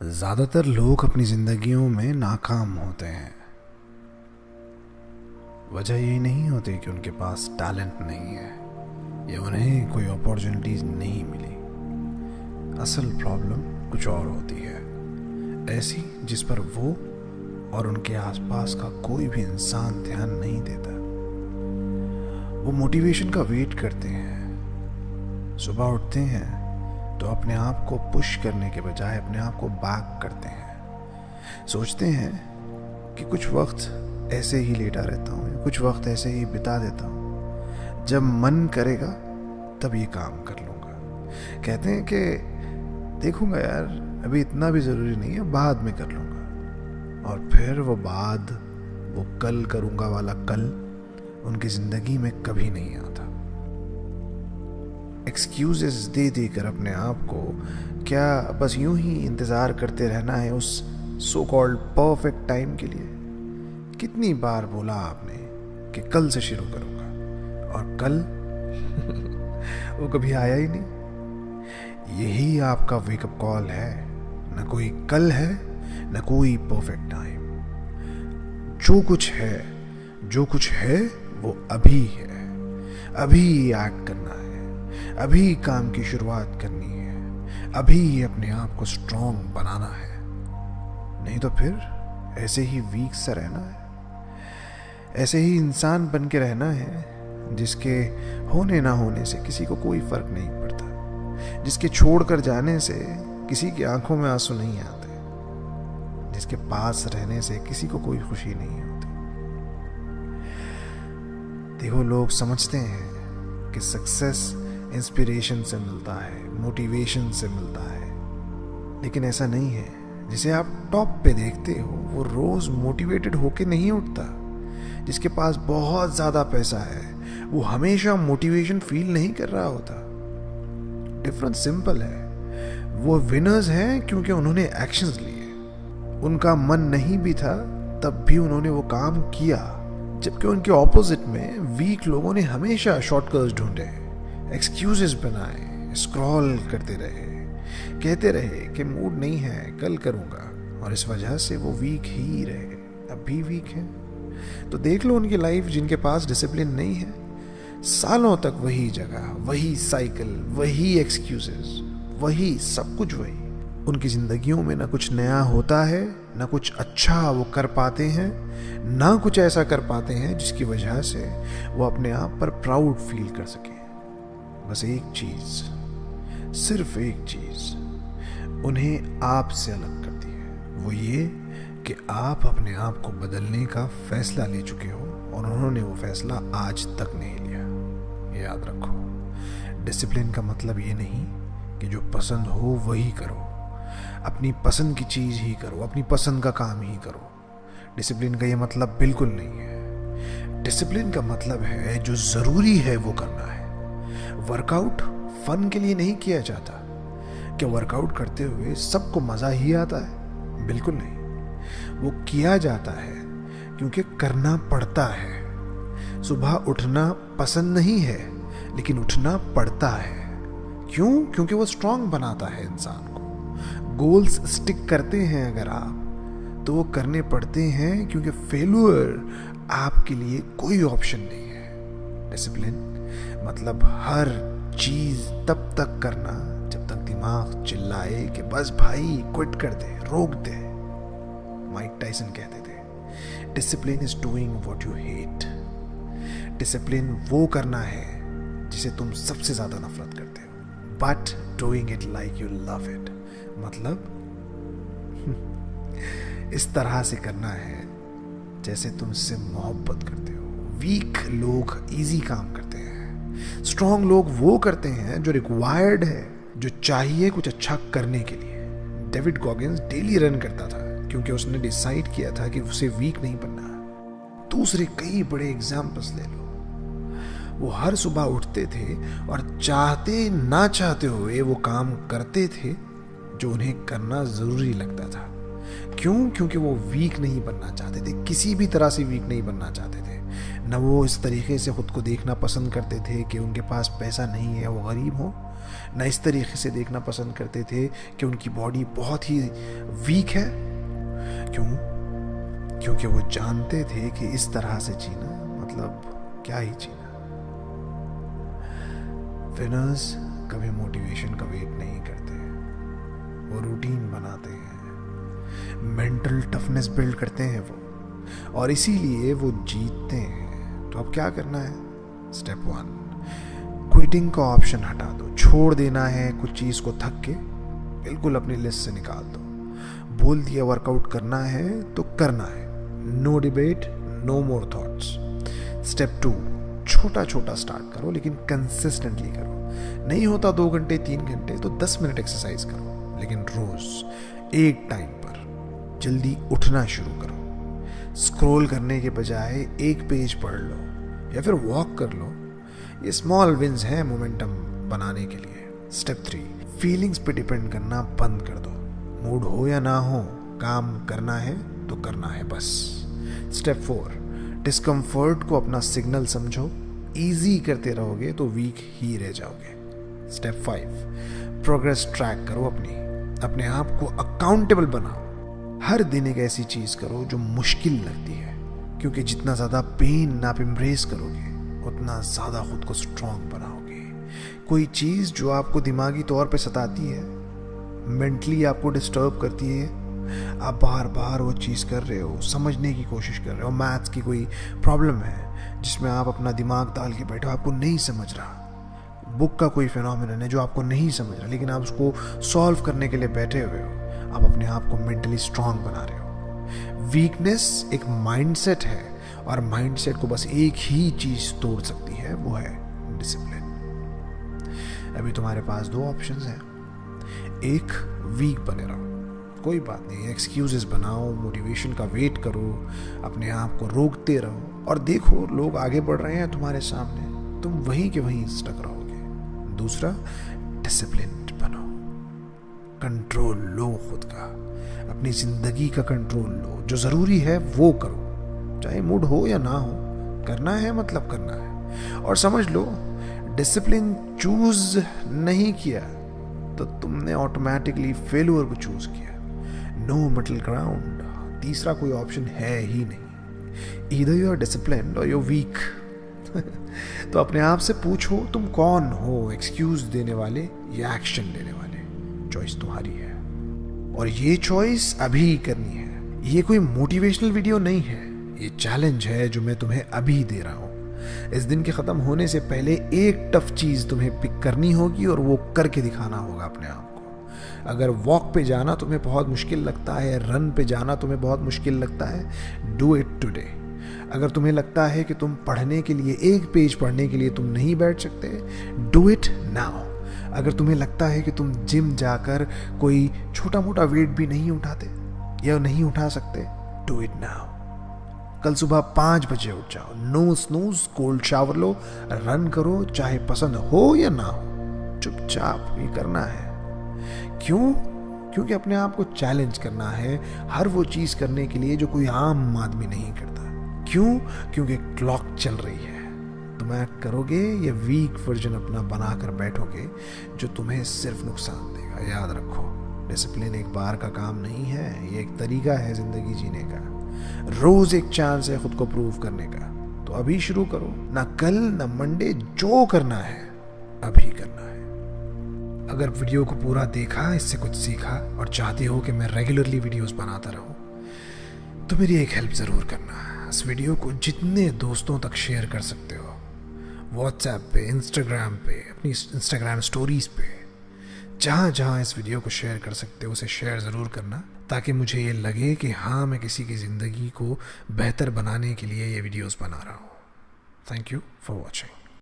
ज़्यादातर लोग अपनी ज़िंदगियों में नाकाम होते हैं। वजह यही नहीं होती कि उनके पास टैलेंट नहीं है या उन्हें कोई अपॉर्चुनिटीज़ नहीं मिली। असल प्रॉब्लम कुछ और होती है, ऐसी जिस पर वो और उनके आसपास का कोई भी इंसान ध्यान नहीं देता। वो मोटिवेशन का वेट करते हैं, सुबह उठते हैं तो अपने आप को पुश करने के बजाय अपने आप को बैक करते हैं। सोचते हैं कि कुछ वक्त ऐसे ही लेटा रहता हूँ, कुछ वक्त ऐसे ही बिता देता हूँ, जब मन करेगा तब ये काम कर लूँगा। कहते हैं कि देखूँगा यार, अभी इतना भी ज़रूरी नहीं है, बाद में कर लूँगा। और फिर वो बाद, वो कल करूँगा वाला कल उनकी ज़िंदगी में कभी नहीं आता। एक्सक्यूजेस दे देकर अपने आप को क्या बस यूं ही इंतज़ार करते रहना है उस सो कॉल्ड परफेक्ट टाइम के लिए? कितनी बार बोला आपने कि कल से शुरू करूँगा, और कल वो कभी आया ही नहीं। यही आपका वेकअप कॉल है। न कोई कल है, न कोई परफेक्ट टाइम। जो कुछ है वो अभी है। अभी एक्ट करना है, अभी काम की शुरुआत करनी है, अभी अपने आप को स्ट्रॉन्ग बनाना है। नहीं तो फिर ऐसे ही वीक सा रहना है, ऐसे ही इंसान बन के रहना है जिसके होने ना होने से किसी को कोई फर्क नहीं पड़ता, जिसके छोड़कर जाने से किसी की आंखों में आंसू नहीं आते, जिसके पास रहने से किसी को कोई खुशी नहीं होती। देखो, लोग समझते हैं कि सक्सेस इंस्पिरेशन से मिलता है, मोटिवेशन से मिलता है, लेकिन ऐसा नहीं है। जिसे आप टॉप पे देखते हो वो रोज मोटिवेटेड होके नहीं उठता। जिसके पास बहुत ज्यादा पैसा है वो हमेशा मोटिवेशन फील नहीं कर रहा होता। डिफरेंस सिंपल है, वो विनर्स हैं क्योंकि उन्होंने एक्शंस लिए। उनका मन नहीं भी था तब भी उन्होंने वो काम किया, जबकि उनके ऑपोजिट में वीक लोगों ने हमेशा शॉर्टकट्स ढूंढे, एक्सक्यूजेस बनाए, स्क्रॉल करते रहे, कहते रहे कि मूड नहीं है, कल करूंगा, और इस वजह से वो वीक ही रहे, अब भी वीक हैं। तो देख लो उनकी लाइफ, जिनके पास डिसिप्लिन नहीं है, सालों तक वही जगह, वही साइकिल, वही एक्सक्यूजेस, वही सब कुछ वही। उनकी जिंदगियों में ना कुछ नया होता है, ना कुछ अच्छा वो कर पाते हैं, ना कुछ ऐसा कर पाते हैं जिसकी वजह से वो अपने आप पर प्राउड फील कर सके। बस एक चीज, सिर्फ एक चीज उन्हें आपसे अलग करती है, वो ये कि आप अपने आप को बदलने का फैसला ले चुके हो, और उन्होंने वो फैसला आज तक नहीं लिया। ये याद रखो, डिसिप्लिन का मतलब ये नहीं कि जो पसंद हो वही करो, अपनी पसंद की चीज ही करो, अपनी पसंद का काम ही करो। डिसिप्लिन का ये मतलब बिल्कुल नहीं है। डिसिप्लिन का मतलब है जो जरूरी है वो करना है। वर्कआउट फन के लिए नहीं किया जाता। क्या वर्कआउट करते हुए सबको मजा ही आता है? बिल्कुल नहीं। वो किया जाता है क्योंकि करना पड़ता है। सुबह उठना पसंद नहीं है, लेकिन उठना पड़ता है। क्यों? क्योंकि वो स्ट्रांग बनाता है इंसान को। गोल्स स्टिक करते हैं अगर आप, तो वो करने पड़ते हैं, क्योंकि फेल्यूर आपके लिए कोई ऑप्शन नहीं है। डिसिप्लिन मतलब हर चीज तब तक करना जब तक दिमाग चिल्लाए कि बस भाई क्विट कर दे, रोक दे। माइक टायसन कहते थे, discipline is doing what you hate. Discipline वो करना है जिसे तुम सबसे ज्यादा नफरत करते हो, but doing it like you love it. मतलब इस तरह से करना है जैसे तुम इससे मोहब्बत करते हो। वीक लोग इजी काम करते हैं, स्ट्रॉन्ग लोग वो करते हैं जो रिक्वायर्ड है, जो चाहिए कुछ अच्छा करने के लिए। डेविड गॉगिंस डेली रन करता था क्योंकि उसने डिसाइड किया था कि उसे वीक नहीं बनना। दूसरे कई बड़े एग्जाम्पल्स ले लो, वो हर सुबह उठते थे और चाहते ना चाहते हुए वो काम करते थे जो उन्हें करना जरूरी लगता था। क्यों? क्योंकि वो वीक नहीं बनना चाहते थे, किसी भी तरह से वीक नहीं बनना चाहते थे। न वो इस तरीके से खुद को देखना पसंद करते थे कि उनके पास पैसा नहीं है, वो गरीब हो, ना इस तरीके से देखना पसंद करते थे कि उनकी बॉडी बहुत ही वीक है। क्यों? क्योंकि वो जानते थे कि इस तरह से जीना मतलब क्या ही जीना। विनर्स कभी मोटिवेशन का वेट नहीं करते, वो रूटीन बनाते हैं, मेंटल टफनेस बिल्ड करते हैं वो, और इसीलिए वो जीतते हैं। तो अब क्या करना है? स्टेप 1, क्विटिंग का ऑप्शन हटा दो। छोड़ देना है कुछ चीज को, थक के बिल्कुल अपनी लिस्ट से निकाल दो। बोल दिया वर्कआउट करना है तो करना है, no debate, no more thoughts. Step 2, छोटा छोटा स्टार्ट करो लेकिन कंसिस्टेंटली करो। नहीं होता 2 घंटे 3 घंटे तो 10 मिनट एक्सरसाइज करो, लेकिन रोज एक टाइम पर जल्दी उठना शुरू करो। स्क्रॉल करने के बजाय एक पेज पढ़ लो या फिर वॉक कर लो। ये स्मॉल विंस हैं मोमेंटम बनाने के लिए। स्टेप 3, फीलिंग्स पे डिपेंड करना बंद कर दो। मूड हो या ना हो, काम करना है तो करना है बस। स्टेप 4, डिस्कम्फर्ट को अपना सिग्नल समझो। इजी करते रहोगे तो वीक ही रह जाओगे। स्टेप 5, प्रोग्रेस ट्रैक करो अपने आप को अकाउंटेबल बनाओ। हर दिन एक ऐसी चीज करो जो मुश्किल लगती है, क्योंकि जितना ज्यादा पेन आप एम्ब्रेस करोगे उतना ज्यादा खुद को स्ट्रांग बनाओगे। कोई चीज जो आपको दिमागी तौर पे सताती है, मेंटली आपको डिस्टर्ब करती है, आप बार बार वो चीज कर रहे हो, समझने की कोशिश कर रहे हो। मैथ्स की कोई प्रॉब्लम है जिसमें आप अपना दिमाग डाल के बैठे हो, आपको नहीं समझ रहा। बुक का कोई फिनोमिनन है जो आपको नहीं समझ रहा, लेकिन आप उसको सॉल्व करने के लिए बैठे हुए हो। आप अपने आप को मेंटली स्ट्रांग बना रहे हो। वीकनेस एक माइंडसेट है, और माइंडसेट को बस एक ही चीज तोड़ सकती है, वो है डिसिप्लिन। अभी तुम्हारे पास 2 ऑप्शंस हैं। एक, वीक बने रहो, कोई बात नहीं, एक्सक्यूजेस बनाओ, मोटिवेशन का वेट करो, अपने आप को रोकते रहो और देखो लोग आगे बढ़ रहे हैं तुम्हारे सामने, तुम वहीं के वहीं स्टक रहोगे। दूसरा, डिसिप्लिन्ड बनो, कंट्रोल लो खुद का, अपनी जिंदगी का कंट्रोल लो। जो जरूरी है वो करो, चाहे मूड हो या ना हो, करना है मतलब करना है। और समझ लो, डिसिप्लिन चूज नहीं किया तो तुमने ऑटोमेटिकली फेल्यूर को चूज किया। नो मिडल ग्राउंड, तीसरा कोई ऑप्शन है ही नहीं। ईदर यू आर डिसिप्लिन्ड और यू आर वीक। तो अपने आप से पूछो, तुम कौन हो, एक्सक्यूज देने वाले या एक्शन लेने वाले? चॉइस तुम्हारी है, और ये चॉइस अभी करनी है। ये कोई मोटिवेशनल वीडियो नहीं है, ये चैलेंज है जो मैं तुम्हें अभी दे रहा हूं। इस दिन के खत्म होने से पहले एक टफ चीज तुम्हें पिक करनी होगी और वो करके दिखाना होगा अपने आप को। अगर वॉक पे जाना तुम्हें बहुत मुश्किल लगता है, रन पे जाना तुम्हें बहुत मुश्किल लगता है, डू इट टुडे। अगर तुम्हें लगता है कि तुम पढ़ने के लिए, एक पेज पढ़ने के लिए तुम नहीं बैठ सकते, डू इट नाउ। अगर तुम्हें लगता है कि तुम जिम जाकर कोई छोटा मोटा वेट भी नहीं उठाते या नहीं उठा सकते, डू इट नाउ। कल सुबह 5 बजे उठ जाओ, नो स्नूज, कोल्ड शावर लो, रन करो, चाहे पसंद हो या ना हो, चुपचाप ये करना है। क्यों? क्योंकि अपने आप को चैलेंज करना है हर वो चीज करने के लिए जो कोई आम आदमी नहीं करता। क्यों? क्योंकि क्लॉक चल रही है। तुम एक्ट करोगे या वीक वर्जन अपना बनाकर बैठोगे जो तुम्हें सिर्फ नुकसान देगा। याद रखो, डिसिप्लिन एक बार का काम नहीं है, ये एक तरीका है जिंदगी जीने का। रोज एक चांस है खुद को प्रूव करने का, तो अभी शुरू करो। ना कल ना मंडे, जो करना है अभी करना है। अगर वीडियो को पूरा देखा, इससे कुछ सीखा और चाहते हो कि मैं रेगुलरली वीडियोस बनाता रहूं, तो मेरी एक हेल्प जरूर करना। इस वीडियो को जितने दोस्तों तक शेयर कर सकते हो, व्हाट्सएप पे, इंस्टाग्राम पे, अपनी इंस्टाग्राम स्टोरीज पे, जहाँ जहाँ इस वीडियो को शेयर कर सकते हो उसे शेयर ज़रूर करना, ताकि मुझे ये लगे कि हाँ, मैं किसी की ज़िंदगी को बेहतर बनाने के लिए ये वीडियोस बना रहा हूँ। Thank you for watching.